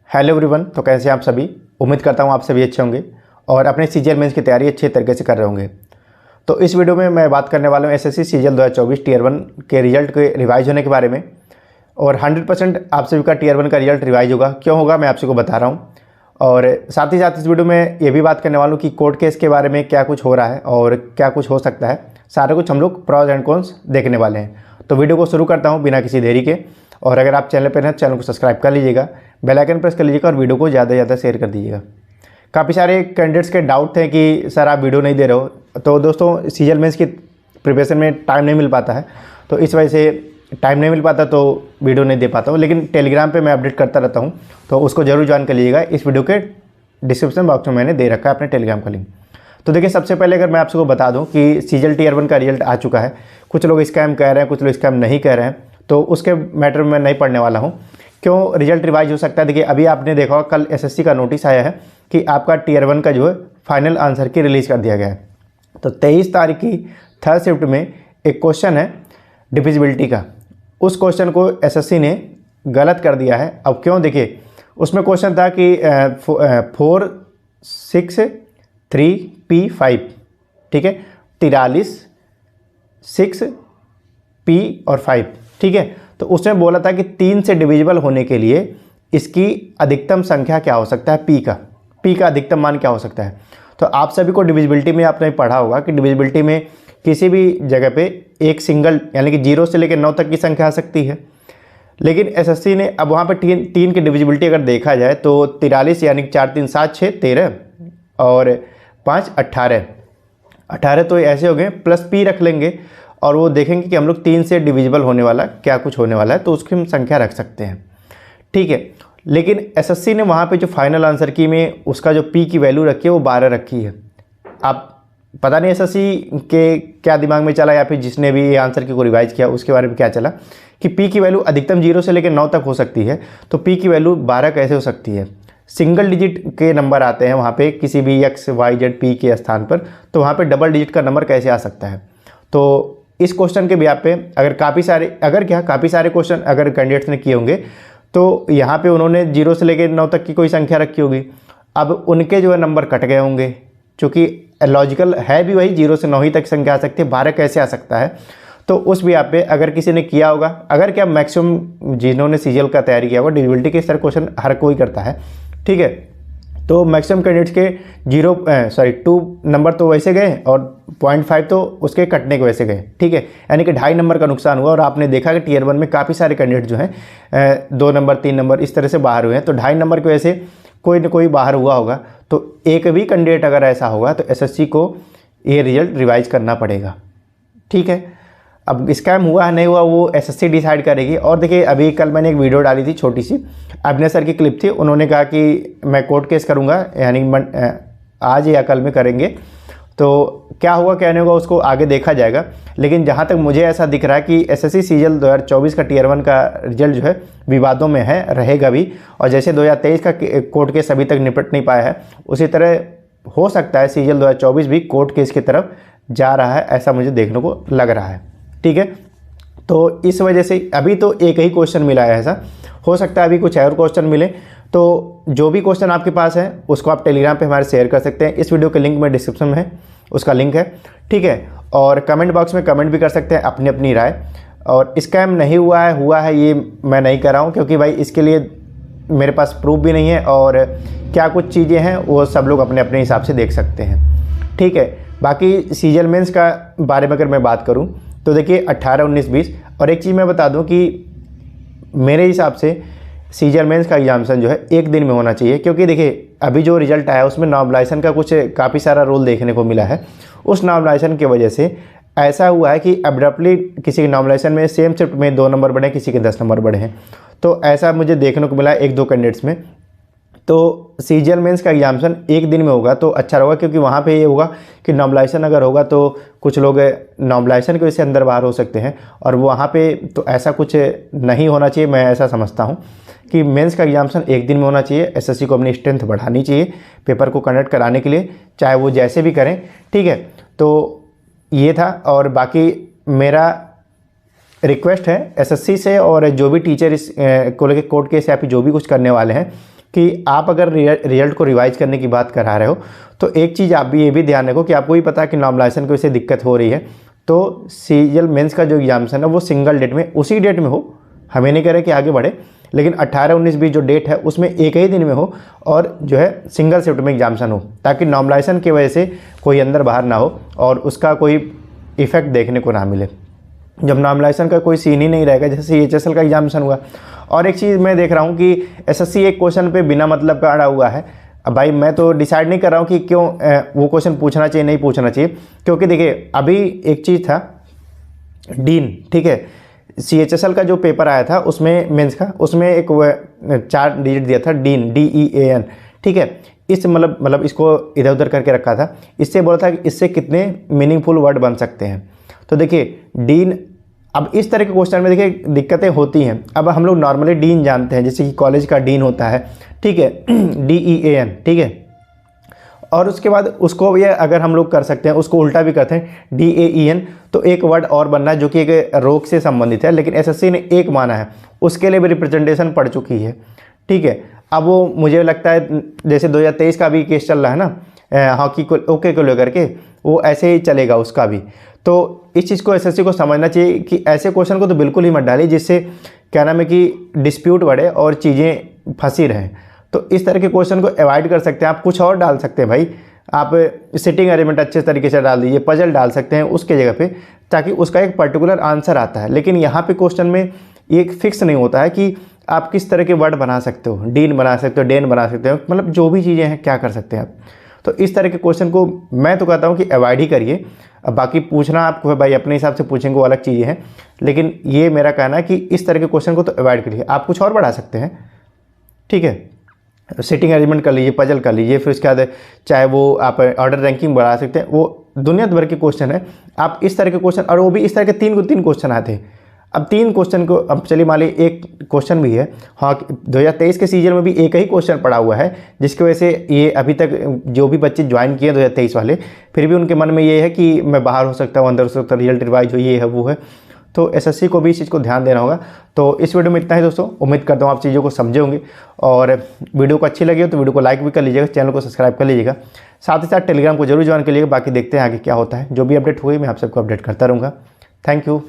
Hello everyone. तो कैसे हैं आप सभी। उम्मीद करता हूं आप सभी अच्छे होंगे और अपने सीजीएल मेंस की तैयारी अच्छे तरीके से कर रहे होंगे। तो इस वीडियो में मैं बात करने वाला हूं एसएससी सीजीएल 2024 टीयर 1 के रिजल्ट के रिवाइज होने के बारे में। और 100% आप सभी का टीयर 1 का रिजल्ट रिवाइज होगा। क्यों होगा मैं आप सभी को बता रहा हूँ। और साथ ही साथ इस वीडियो में ये भी बात करने वाला हूँ कि कोर्ट केस के बारे में क्या कुछ हो रहा है और क्या कुछ हो सकता है। सारा कुछ हम लोग प्रॉज एंड कॉन्स देखने वाले हैं। तो वीडियो को शुरू करता हूँ बिना किसी देरी के। और अगर आप चैनल पर हैं तो चैनल को सब्सक्राइब कर लीजिएगा, बेल आइकन प्रेस कर लीजिएगा और वीडियो को ज़्यादा से ज़्यादा शेयर कर दीजिएगा। काफ़ी सारे कैंडिडेट्स के डाउट थे कि सर आप वीडियो नहीं दे रहे हो। तो दोस्तों सीजीएल मेंस की प्रिपरेशन में टाइम नहीं मिल पाता है, तो इस वजह से टाइम नहीं मिल पाता तो वीडियो नहीं दे पाता हूँ। लेकिन टेलीग्राम पे मैं अपडेट करता रहता हूँ, तो उसको जरूर ज्वाइन कर लीजिएगा। इस वीडियो के डिस्क्रिप्शन बॉक्स में मैंने दे रखा है अपने टेलीग्राम का लिंक। तो देखिए, सबसे पहले अगर मैं आप सबको बता दूं कि सीजीएल टीयर 1 का रिजल्ट आ चुका है। कुछ लोग स्कैम कह रहे हैं, कुछ लोग स्कैम नहीं कह रहे हैं, तो उसके मैटर में मैं नहीं पढ़ने वाला हूँ। क्यों रिजल्ट रिवाइज हो सकता है। देखिए, अभी आपने देखा होगा कल एसएससी का नोटिस आया है कि आपका टीयर 1 का जो है फाइनल आंसर की रिलीज़ कर दिया गया है। तो 23 तारीख की थर्ड शिफ्ट में एक क्वेश्चन है डिविजिबिलिटी का। उस क्वेश्चन को एसएससी ने गलत कर दिया है। अब क्यों, देखिए उसमें क्वेश्चन था कि 4 6 3 P5, ठीक है, 43 6 P और 5, ठीक है। तो उसमें बोला था कि 3 से डिविजिबल होने के लिए इसकी अधिकतम संख्या क्या हो सकता है, P का अधिकतम मान क्या हो सकता है। तो आप सभी को डिविजिबिलिटी में आपने पढ़ा होगा कि डिविजिबिलिटी में किसी भी जगह पे एक सिंगल यानी कि 0 से लेकर 9 तक की संख्या आ सकती है। लेकिन एसएससी ने अब वहाँ पे तीन की डिविजिबिलिटी अगर देखा जाए तो 43 यानी कि 4 3 7 6 13 और 5 18 तो ऐसे हो गए। प्लस P रख लेंगे और वो देखेंगे कि हम लोग 3 से डिविजिबल होने वाला क्या कुछ होने वाला है, तो उसकी हम संख्या रख सकते हैं, ठीक है। लेकिन एसएससी ने वहाँ पे जो फाइनल आंसर की में उसका जो P की वैल्यू रखी है वो 12 रखी है। आप पता नहीं एसएससी के क्या दिमाग में चला या फिर जिसने भी आंसर की को रिवाइज किया उसके बारे में क्या चला कि P की वैल्यू अधिकतम 0 से लेकर 9 तक हो सकती है। तो P की वैल्यू 12 कैसे हो सकती है। सिंगल डिजिट के नंबर आते हैं वहाँ पे किसी भी एक्स वाई जेड P के स्थान पर, तो वहाँ पे डबल डिजिट का नंबर कैसे आ सकता है। तो इस क्वेश्चन के ब्याह पे अगर काफ़ी सारे क्वेश्चन अगर कैंडिडेट्स ने किए होंगे तो यहाँ पे उन्होंने 0 से लेकर 9 तक की कोई संख्या रखी होगी। अब उनके जो है नंबर कट गए होंगे, क्योंकि लॉजिकल है भी वही 0 से 9 ही तक संख्या आ सकती है, 12 कैसे आ सकता है। तो उस भी आप पे अगर किसी ने किया होगा, अगर क्या मैक्सिमम जिन्होंने सीजीएल का तैयारी किया होगा डिविजिबिलिटी के इस तरह क्वेश्चन हर कोई करता है, ठीक है। तो मैक्सिमम कैंडिडेट्स के 2 नंबर तो वैसे गए और 0.5 तो उसके कटने के वैसे गए, ठीक है। यानी कि 2.5 नंबर का नुकसान हुआ। और आपने देखा कि टीयर 1 में काफ़ी सारे कैंडिडेट जो हैं 2 नंबर 3 नंबर इस तरह से बाहर हुए हैं। तो 2.5 नंबर की वजह से कोई ना कोई बाहर हुआ होगा। तो एक भी कैंडिडेट अगर ऐसा होगा तो एसएससी को ये रिजल्ट रिवाइज करना पड़ेगा, ठीक है। अब स्कैम हुआ है नहीं हुआ वो एसएससी डिसाइड करेगी। और देखिए, अभी कल मैंने एक वीडियो डाली थी छोटी सी, अभिनय सर की क्लिप थी। उन्होंने कहा कि मैं कोर्ट केस करूंगा, यानी आज या कल में करेंगे। तो क्या होगा क्या नहीं होगा उसको आगे देखा जाएगा। लेकिन जहाँ तक मुझे ऐसा दिख रहा है कि एसएससी सीजीएल 2024 का टीयर 1 का रिजल्ट जो है विवादों में है, रहेगा भी। और जैसे 2023 का कोर्ट केस अभी तक निपट नहीं पाया है, उसी तरह हो सकता है सीजीएल 2024 भी कोर्ट केस की तरफ जा रहा है, ऐसा मुझे देखने को लग रहा है, ठीक है। तो इस वजह से अभी तो एक ही क्वेश्चन मिला है, ऐसा हो सकता है अभी कुछ और क्वेश्चन मिले। तो जो भी क्वेश्चन आपके पास है उसको आप टेलीग्राम पे हमारे शेयर कर सकते हैं। इस वीडियो के लिंक में डिस्क्रिप्शन में है, उसका लिंक है, ठीक है। और कमेंट बॉक्स में कमेंट भी कर सकते हैं अपनी अपनी राय। और स्कैम नहीं हुआ है ये मैं नहीं कर रहा हूँ, क्योंकि भाई इसके लिए मेरे पास प्रूफ भी नहीं है। और क्या कुछ चीज़ें हैं वो सब लोग अपने अपने हिसाब से देख सकते हैं, ठीक है। बाकी सीजीएल मेंस का बारे में अगर मैं बात करूँ तो देखिए 18 19 20। और एक चीज़ मैं बता दूं कि मेरे हिसाब से सीजीएल मेंस का एग्जामिनेशन जो है एक दिन में होना चाहिए। क्योंकि देखिए, अभी जो रिजल्ट आया उसमें नॉर्मलाइजेशन का कुछ काफ़ी सारा रोल देखने को मिला है। उस नॉर्मलाइजेशन की वजह से ऐसा हुआ है कि अब्रप्टली किसी के नॉर्मलाइजेशन में सेम शिफ्ट में 2 नंबर बढ़े, किसी के 10 नंबर बढ़े हैं। तो ऐसा मुझे देखने को मिला है 1-2 कैंडिडेट्स में। तो सीजीएल मेंस का एग्जामिनेशन एक दिन में होगा तो अच्छा होगा, क्योंकि वहाँ पे ये होगा कि नॉर्मलाइजेशन अगर होगा तो कुछ लोग नॉर्मलाइजेशन की वजह से अंदर बाहर हो सकते हैं। और वहाँ पे तो ऐसा कुछ नहीं होना चाहिए। मैं ऐसा समझता हूँ कि मेंस का एग्जामिनेशन एक दिन में होना चाहिए। एसएससी को अपनी स्ट्रेंथ बढ़ानी चाहिए पेपर को कंडक्ट कराने के लिए, चाहे वो जैसे भी करें, ठीक है। तो ये था। और बाकी मेरा रिक्वेस्ट है एसएससी से और जो भी टीचर इस को लेकर कोर्ट केस या फिर जो भी कुछ करने वाले हैं कि आप अगर रिजल्ट को रिवाइज करने की बात करा रहे हो तो एक चीज़ आप भी ये भी ध्यान रखो कि आपको भी पता है कि नॉर्मलाइजेशन की वजह से दिक्कत हो रही है, तो सीजीएल मेंस का जो एग्जामिनेशन है वो सिंगल डेट में उसी डेट में हो। हमें नहीं कह रहे कि आगे बढ़े, लेकिन 18, 19, 20 जो डेट है उसमें एक ही दिन में हो और जो है सिंगल शिफ्ट में एग्जामिनेशन हो, ताकि नॉर्मलाइजेशन की वजह से कोई अंदर बाहर ना हो और उसका कोई इफेक्ट देखने को ना मिले। जब नॉर्मलाइजेशन का कोई सीन ही नहीं रहेगा, जैसे एचएसएल का एग्जामिनेशन हुआ। और एक चीज़ मैं देख रहा हूँ कि एसएससी एक क्वेश्चन पे बिना मतलब का अड़ा हुआ है। अब भाई मैं तो डिसाइड नहीं कर रहा हूँ कि क्यों वो क्वेश्चन पूछना चाहिए नहीं पूछना चाहिए, क्योंकि देखिए अभी एक चीज़ था डीन, ठीक है, सीएचएसएल का जो पेपर आया था उसमें मेंस का, उसमें एक 4 डिजिट दिया था डीन, DEAN, ठीक है। इस मतलब इसको इधर उधर करके रखा था, इससे बोला था कि इससे कितने मीनिंगफुल वर्ड बन सकते हैं। तो देखिए डीन, अब इस तरह के क्वेश्चन में देखिए दिक्कतें होती हैं। अब हम लोग नॉर्मली डीन जानते हैं, जैसे कि कॉलेज का डीन होता है, ठीक है, DEAN, ठीक है। और उसके बाद उसको ये अगर हम लोग कर सकते हैं, उसको उल्टा भी करते हैं DAEN, तो एक वर्ड और बनना है जो कि एक रोग से संबंधित है, लेकिन एसएससी ने एक माना है, उसके लिए भी रिप्रेजेंटेशन पड़ चुकी है, ठीक है। अब वो मुझे लगता है जैसे 2023 का भी केस चल रहा है ना हॉकी को ओके को लेकर के, वो ऐसे ही चलेगा उसका भी। तो इस चीज़ को एसएससी को समझना चाहिए कि ऐसे क्वेश्चन को तो बिल्कुल ही मत डालिए जिससे क्या नाम है कि डिस्प्यूट बढ़े और चीज़ें फंसी रहें। तो इस तरह के क्वेश्चन को अवॉइड कर सकते हैं। आप कुछ और डाल सकते हैं भाई, आप सिटिंग अरेंजमेंट अच्छे तरीके से डाल दीजिए, पजल डाल सकते हैं उसके जगह पे, ताकि उसका एक पर्टिकुलर आंसर आता है। लेकिन यहाँ पे क्वेश्चन में ये फिक्स नहीं होता है कि आप किस तरह के वर्ड बना सकते हो, डीन बना सकते हो, डेन बना सकते हो, मतलब जो भी चीज़ें हैं क्या कर सकते हैं आप। तो इस तरह के क्वेश्चन को मैं तो कहता हूँ कि अवॉइड ही करिए। अब बाकी पूछना आपको भाई अपने हिसाब से पूछेंगे वो अलग चीज़ें हैं, लेकिन ये मेरा कहना है कि इस तरह के क्वेश्चन को तो अवॉइड करिए। आप कुछ और बढ़ा सकते हैं, ठीक है, सिटिंग अरेंजमेंट कर लीजिए, पजल कर लीजिए, फिर उसके बाद चाहे वो आप ऑर्डर रैंकिंग बढ़ा सकते हैं, वो दुनिया भर के क्वेश्चन है। आप इस तरह के क्वेश्चन, और वो भी इस तरह के 3 क्वेश्चन आते हैं। अब 3 क्वेश्चन को, अब चलिए मान ली एक क्वेश्चन भी है, हाँ 2023 के सीजन में भी एक ही क्वेश्चन पड़ा हुआ है, जिसकी वजह से ये अभी तक जो भी बच्चे ज्वाइन किए 2023 वाले, फिर भी उनके मन में ये है कि मैं बाहर हो सकता हूँ, अंदर हो सकता हूँ, रिजल्ट रिवाइज हो, ये है वो है। तो एसएससी को भी इस चीज़ को ध्यान देना होगा। तो इस वीडियो में इतना ही दोस्तों, उम्मीद करता हूँ आप चीज़ों को समझे होंगे, और वीडियो को अच्छी लगी हो तो वीडियो को लाइक भी कर लीजिएगा, चैनल को सब्सक्राइब कर लीजिएगा, साथ ही साथ टेलीग्राम को जरूर ज्वाइन कर लीजिएगा। बाकी देखते हैं आगे क्या होता है, जो भी अपडेट हुई मैं आप सबको अपडेट करता रहूँगा। Thank you.